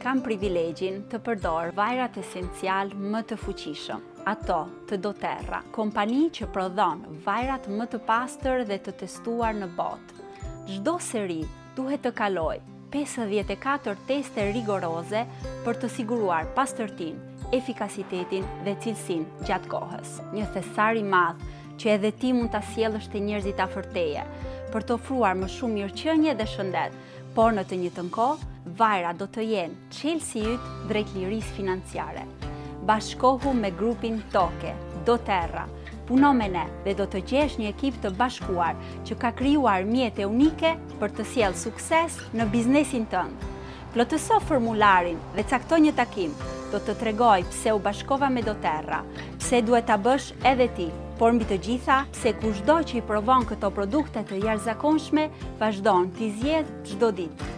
kam privilegjin të përdor vajrat esencial më të fuqishëm, ato të doTERRA, kompani që prodhon vajrat më të pastër dhe të testuar në botë. Çdo seri duhet të kalojë 54 teste rigoroze për të siguruar pastërtinë, efikasitetin dhe cilësinë gjatë kohës. Një thesar i madh që edhe ti mund ta sjellësh te njerëzit afër teje për të ofruar më shumë mirëqenie dhe shëndet, por në të njëjtën kohë, vajra do të jenë çelësi yt drejt lirisë financiare. Bashkohu me grupin Toke, doTERRA, puno me ne dhe do të gjesh një ekip të bashkuar që ka krijuar mjete unike për të sjellë sukses në biznesin tënd. Plotëso formularin dhe cakto një takim. Do të tregoj pse u bashkova me doTERRA, pse duhet ta bësh edhe ti, por mbi të gjitha, pse kushdo që i provon këto produkte të jashtëzakonshme, vazhdon t'i zgjedh çdo ditë.